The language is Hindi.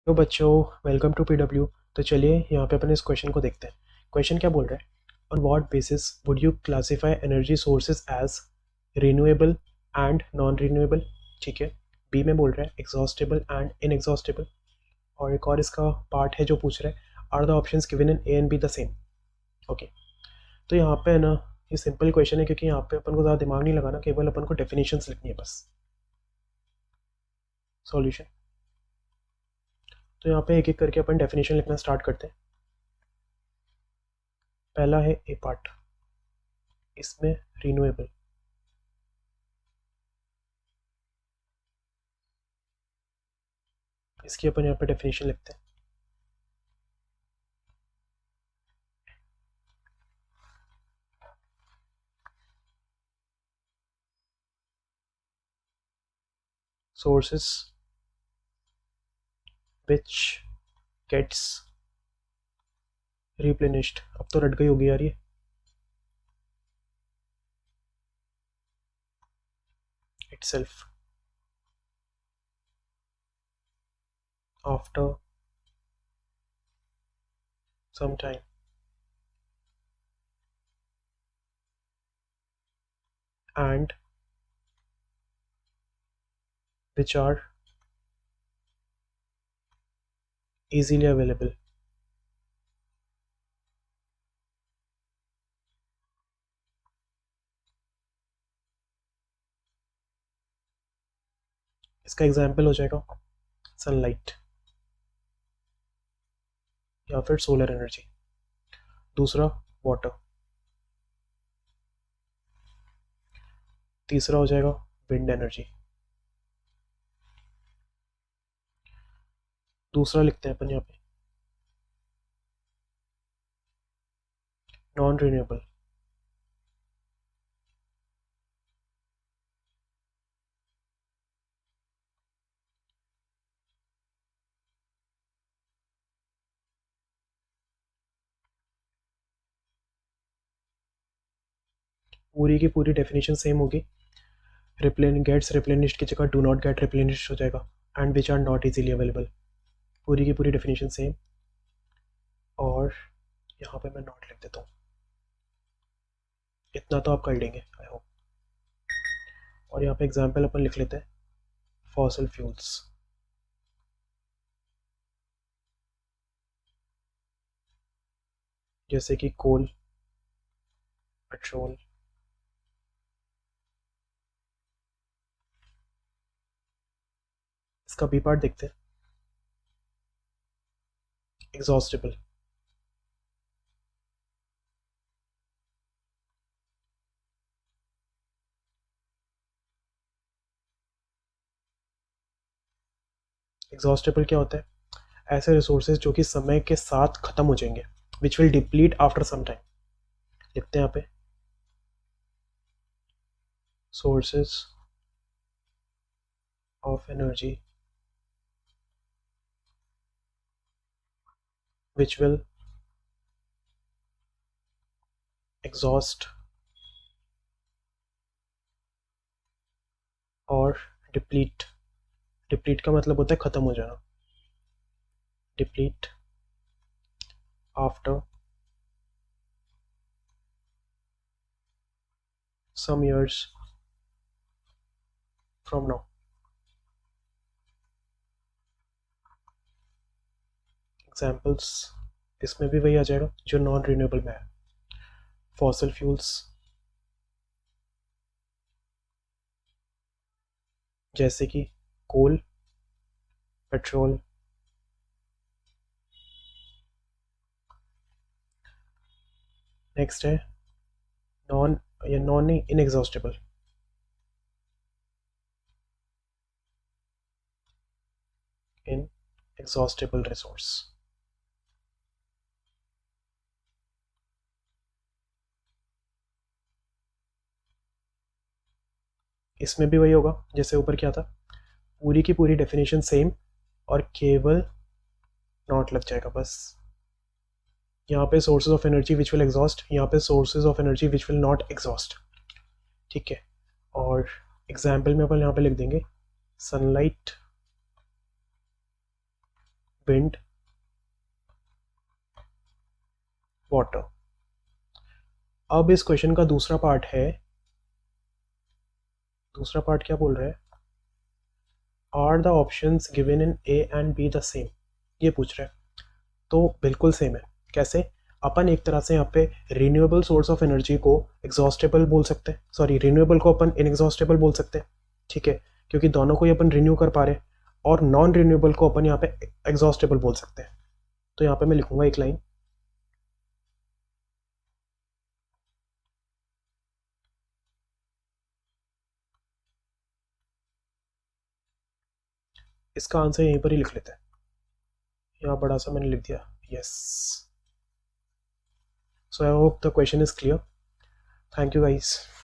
तो बच्चों, वेलकम टू पीडब्ल्यू। तो चलिए यहाँ पे अपन इस क्वेश्चन को देखते हैं। क्वेश्चन क्या बोल रहा है? On what basis would you classify energy sources as renewable and non renewable? ठीक है। बी में बोल रहा है एग्जॉस्टेबल एंड इनएग्जॉस्टेबल। और एक और इसका पार्ट है जो पूछ रहा है, are the options given in A and B the same? Okay. तो यहाँ पे है ना, ये सिंपल क्वेश्चन है क्योंकि यहाँ पे अपन को ज़्यादा दिमाग नहीं लगाना, केवल अपन को डेफिनेशंस लिखनी है बस। सॉल्यूशन। तो यहाँ पे एक एक करके अपन डेफिनेशन लिखना स्टार्ट करते हैं। पहला है ए पार्ट, इसमें रिन्यूएबल। इसकी अपन यहाँ पे डेफिनेशन लिखते हैं। Sources which gets replenished. अब तो रट गई होगी यार ये। itself after some time and which are easily available. इसका एग्जाम्पल हो जाएगा सनलाइट या फिर सोलर एनर्जी। दूसरा वाटर। तीसरा हो जाएगा विंड एनर्जी। दूसरा लिखते हैं अपन यहाँ पे नॉन रिन्यूएबल। पूरी की पूरी डेफिनेशन सेम होगी। गेट्स रिप्लेनिश्ड की जगह डू नॉट गेट रिप्लेनिश्ड हो जाएगा। And which are not easily available. पूरी की पूरी डेफिनेशन सेम। और यहाँ पे मैं नॉट लिख देता हूँ। इतना तो आप कर लेंगे आई होप। और यहाँ पे एग्जाम्पल अपन लिख लेते हैं फॉसिल फ्यूल्स। जैसे कि कोल, पेट्रोल। इसका बी पार्ट देखते हैं एग्जॉस्टेबल। एग्जॉस्टेबल क्या होता है? ऐसे रिसोर्सेज जो कि समय के साथ खत्म हो जाएंगे, which will deplete after some time. लिखते हैं यहाँ पे sources of energy which will exhaust और डिप्लीट। डिप्लीट का मतलब होता है खत्म हो जाना। Deplete after some years from now. Examples इसमें भी वही आ जाएगा जो नॉन रिन्यूएबल में है। फॉसिल फ्यूल्स जैसे कि कोल, पेट्रोल। नेक्स्ट है नॉन, या नॉन नहीं, इनएग्जॉस्टेबल। Inexhaustible resource. इसमें भी वही होगा जैसे ऊपर क्या था, पूरी की पूरी डेफिनेशन सेम और केवल नॉट लग जाएगा बस। यहाँ पे sources of energy which will exhaust, यहाँ पे sources of energy which will not exhaust. ठीक है। और एग्जाम्पल में अपन यहाँ पे लिख देंगे सनलाइट विंड, वाटर। अब इस क्वेश्चन का दूसरा पार्ट है, दूसरा पार्ट क्या बोल रहा है, are the options given in A and B the same, ये पूछ रहा है। तो बिल्कुल सेम है। कैसे? अपन एक तरह से यहाँ पे रिन्यूएबल सोर्स ऑफ एनर्जी को एग्जॉस्टेबल बोल सकते हैं, सॉरी रिन्यूएबल को अपन इनएग्जॉस्टेबल बोल सकते हैं, ठीक है, क्योंकि दोनों को ही अपन रिन्यू कर पा रहे हैं। और नॉन रिन्यूएबल को अपन यहाँ पे एग्जॉस्टेबल बोल सकते हैं। तो यहाँ पे मैं लिखूंगा एक लाइन, इसका आंसर यहीं पर ही लिख लेते हैं। यहाँ बड़ा सा मैंने लिख दिया, yes. So I hope the question is clear. Thank you guys.